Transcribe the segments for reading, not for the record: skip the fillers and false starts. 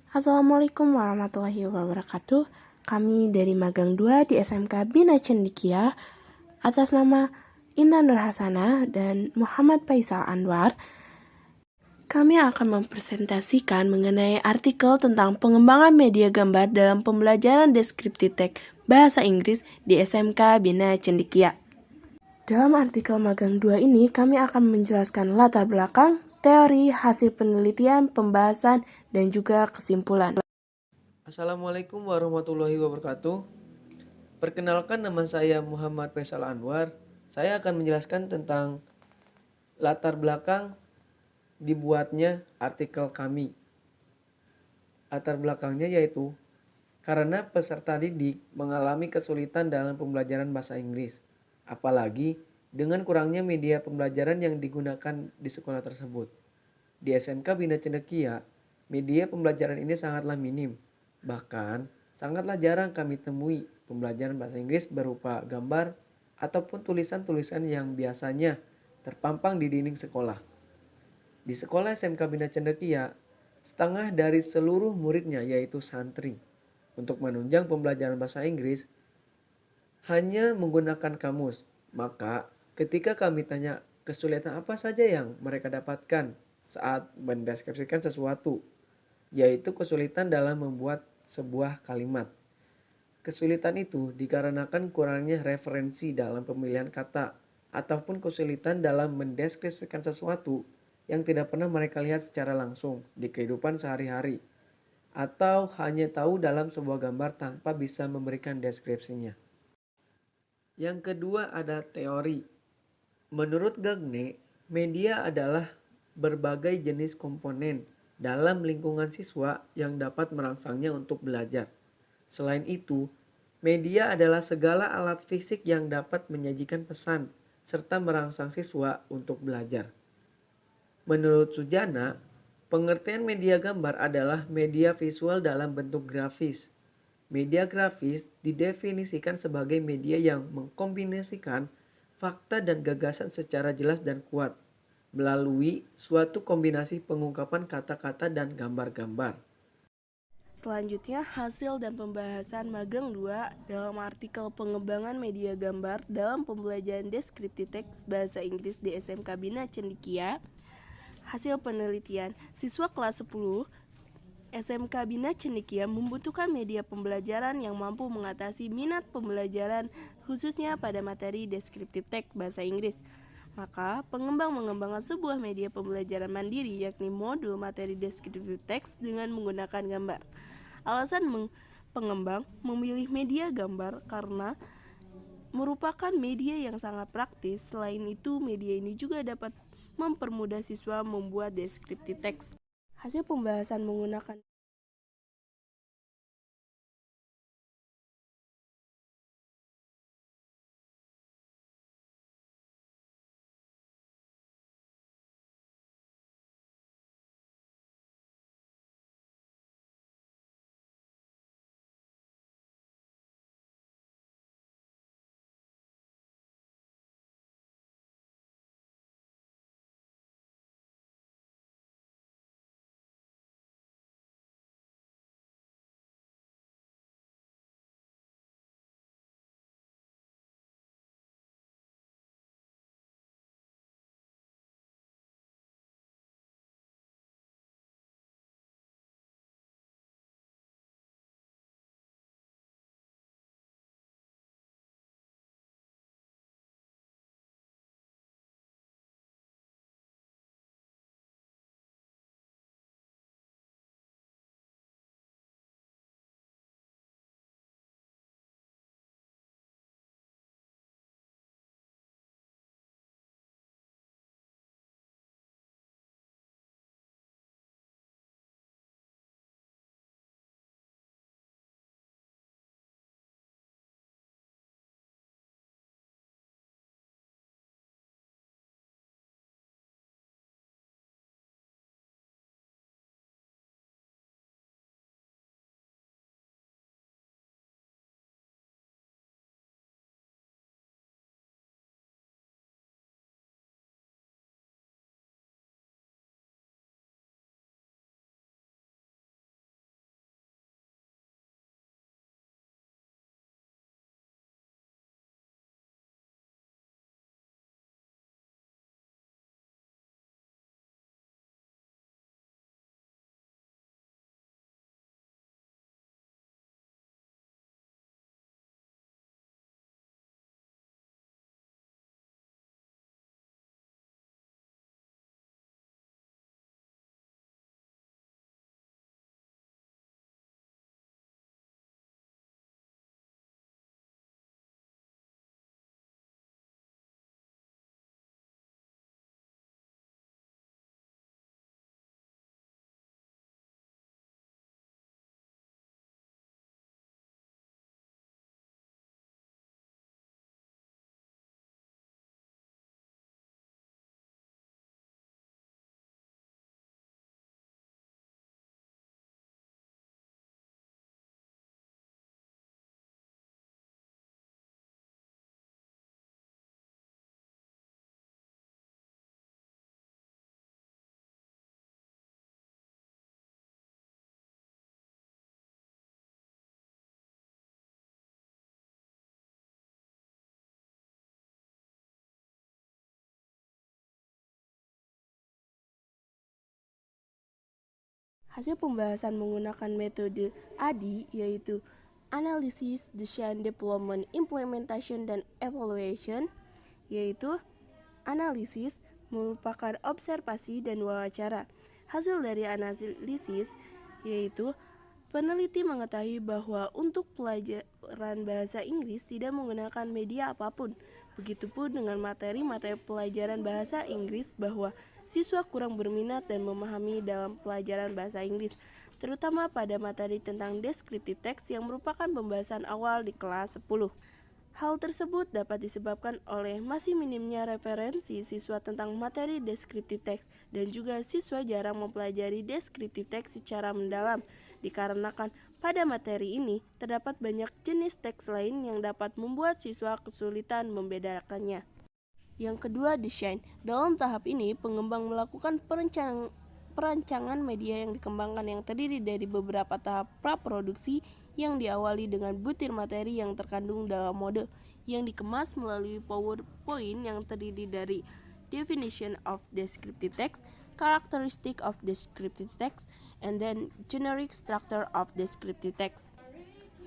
Assalamualaikum warahmatullahi wabarakatuh. Kami dari Magang 2 di SMK Bina Cendekia atas nama Intan Nurhasana dan Muhammad Faisal Anwar, kami akan mempresentasikan mengenai artikel tentang pengembangan media gambar dalam pembelajaran deskriptif teks bahasa Inggris di SMK Bina Cendekia. Dalam artikel Magang 2 ini, kami akan menjelaskan latar belakang, teori, hasil penelitian, pembahasan, dan juga kesimpulan. Assalamualaikum warahmatullahi wabarakatuh. Perkenalkan, nama saya Muhammad Faisal Anwar. Saya akan menjelaskan tentang latar belakang dibuatnya artikel kami. Latar belakangnya yaitu karena peserta didik mengalami kesulitan dalam pembelajaran bahasa Inggris, apalagi dengan kurangnya media pembelajaran yang digunakan di sekolah tersebut. Di SMK Bina Cendekia, media pembelajaran ini sangatlah minim. Bahkan, sangatlah jarang kami temui pembelajaran bahasa Inggris berupa gambar ataupun tulisan-tulisan yang biasanya terpampang di dinding sekolah. Di sekolah SMK Bina Cendekia, setengah dari seluruh muridnya yaitu santri. Untuk menunjang pembelajaran bahasa Inggris, hanya menggunakan kamus. Maka ketika kami tanya kesulitan apa saja yang mereka dapatkan saat mendeskripsikan sesuatu, yaitu kesulitan dalam membuat sebuah kalimat. Kesulitan itu dikarenakan kurangnya referensi dalam pemilihan kata ataupun kesulitan dalam mendeskripsikan sesuatu yang tidak pernah mereka lihat secara langsung di kehidupan sehari-hari, atau hanya tahu dalam sebuah gambar tanpa bisa memberikan deskripsinya. Yang kedua ada teori. Menurut Gagne, media adalah berbagai jenis komponen dalam lingkungan siswa yang dapat merangsangnya untuk belajar. Selain itu, media adalah segala alat fisik yang dapat menyajikan pesan serta merangsang siswa untuk belajar. Menurut Sujana, pengertian media gambar adalah media visual dalam bentuk grafis. Media grafis didefinisikan sebagai media yang mengkombinasikan fakta dan gagasan secara jelas dan kuat melalui suatu kombinasi pengungkapan kata-kata dan gambar-gambar. Selanjutnya, hasil dan pembahasan Magang 2 dalam artikel pengembangan media gambar dalam pembelajaran deskriptif teks bahasa Inggris di SMK Bina Cendekia. Hasil penelitian, siswa kelas 10 SMK Bina Cendekia membutuhkan media pembelajaran yang mampu mengatasi minat pembelajaran khususnya pada materi deskriptif teks bahasa Inggris. Maka, pengembang mengembangkan sebuah media pembelajaran mandiri yakni modul materi deskriptif teks dengan menggunakan gambar. Alasan pengembang memilih media gambar karena merupakan media yang sangat praktis. Selain itu, media ini juga dapat mempermudah siswa membuat deskriptif teks. Hasil pembahasan menggunakan Hasil pembahasan menggunakan metode ADI yaitu Analysis, Design, Development, Implementation, dan Evaluation, yaitu analisis merupakan observasi dan wawancara. Hasil dari analisis yaitu peneliti mengetahui bahwa untuk pelajaran bahasa Inggris tidak menggunakan media apapun. Begitupun dengan materi-materi pelajaran bahasa Inggris bahwa siswa kurang berminat dan memahami dalam pelajaran bahasa Inggris, terutama pada materi tentang descriptive text yang merupakan pembahasan awal di kelas 10. Hal tersebut dapat disebabkan oleh masih minimnya referensi siswa tentang materi descriptive text dan juga siswa jarang mempelajari descriptive text secara mendalam, dikarenakan pada materi ini terdapat banyak jenis teks lain yang dapat membuat siswa kesulitan membedakannya. Yang kedua, desain. Dalam tahap ini, pengembang melakukan perancangan media yang dikembangkan yang terdiri dari beberapa tahap praproduksi yang diawali dengan butir materi yang terkandung dalam model yang dikemas melalui PowerPoint yang terdiri dari definition of descriptive text, characteristic of descriptive text, and then generic structure of descriptive text.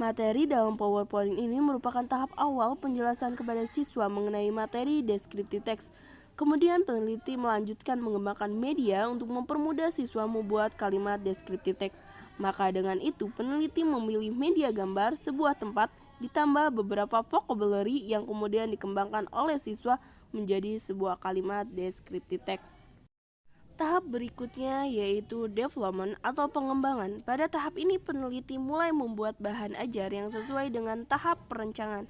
Materi dalam PowerPoint ini merupakan tahap awal penjelasan kepada siswa mengenai materi descriptive text. Kemudian peneliti melanjutkan mengembangkan media untuk mempermudah siswa membuat kalimat descriptive text. Maka dengan itu peneliti memilih media gambar, sebuah tempat, ditambah beberapa vocabulary yang kemudian dikembangkan oleh siswa menjadi sebuah kalimat descriptive text. Tahap berikutnya yaitu development atau pengembangan. Pada tahap ini peneliti mulai membuat bahan ajar yang sesuai dengan tahap perencanaan.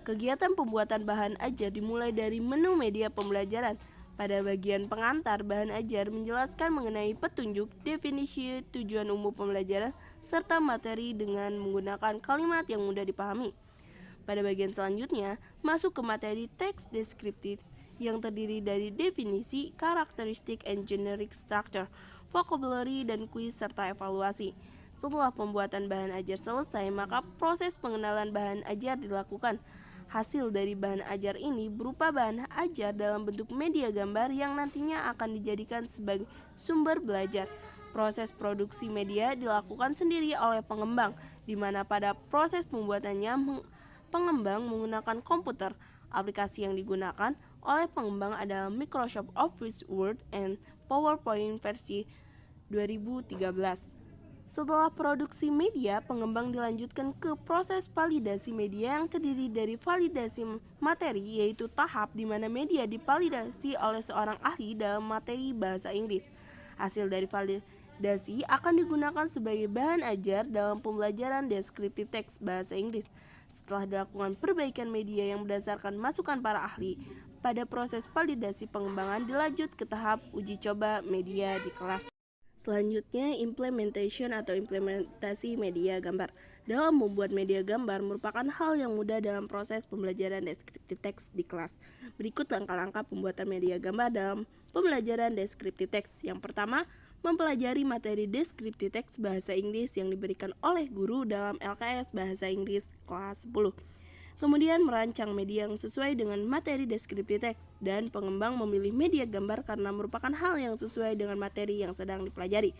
Kegiatan pembuatan bahan ajar dimulai dari menu media pembelajaran. Pada bagian pengantar, bahan ajar menjelaskan mengenai petunjuk, definisi, tujuan umum pembelajaran, serta materi dengan menggunakan kalimat yang mudah dipahami. Pada bagian selanjutnya, masuk ke materi teks deskriptif yang terdiri dari definisi, karakteristik, and generic structure, vocabulary, dan kuis serta evaluasi. Setelah pembuatan bahan ajar selesai, maka proses pengenalan bahan ajar dilakukan. Hasil dari bahan ajar ini berupa bahan ajar dalam bentuk media gambar yang nantinya akan dijadikan sebagai sumber belajar. Proses produksi media dilakukan sendiri oleh pengembang, di mana pada proses pembuatannya pengembang menggunakan komputer. Aplikasi yang digunakan oleh pengembang adalah Microsoft Office Word and PowerPoint versi 2013. Setelah produksi media, pengembang dilanjutkan ke proses validasi media yang terdiri dari validasi materi, yaitu tahap di mana media divalidasi oleh seorang ahli dalam materi bahasa Inggris. Hasil dari validasi akan digunakan sebagai bahan ajar dalam pembelajaran descriptive text bahasa Inggris. Setelah dilakukan perbaikan media yang berdasarkan masukan para ahli, pada proses validasi pengembangan dilanjut ke tahap uji coba media di kelas. Selanjutnya, implementation atau implementasi media gambar. Dalam membuat media gambar merupakan hal yang mudah dalam proses pembelajaran descriptive text di kelas. Berikut langkah-langkah pembuatan media gambar dalam pembelajaran descriptive text. Yang pertama, mempelajari materi descriptive text bahasa Inggris yang diberikan oleh guru dalam LKS Bahasa Inggris kelas 10. Kemudian merancang media yang sesuai dengan materi descriptive text, dan pengembang memilih media gambar karena merupakan hal yang sesuai dengan materi yang sedang dipelajari.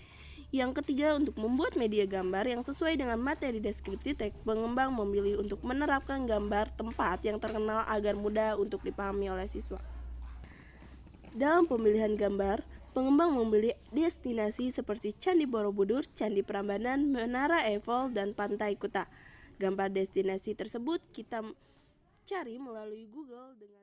Yang ketiga, untuk membuat media gambar yang sesuai dengan materi descriptive text, pengembang memilih untuk menerapkan gambar tempat yang terkenal agar mudah untuk dipahami oleh siswa. Dalam pemilihan gambar, pengembang memilih destinasi seperti Candi Borobudur, Candi Prambanan, Menara Eiffel, dan Pantai Kuta. Gambar destinasi tersebut kita cari melalui Google dengan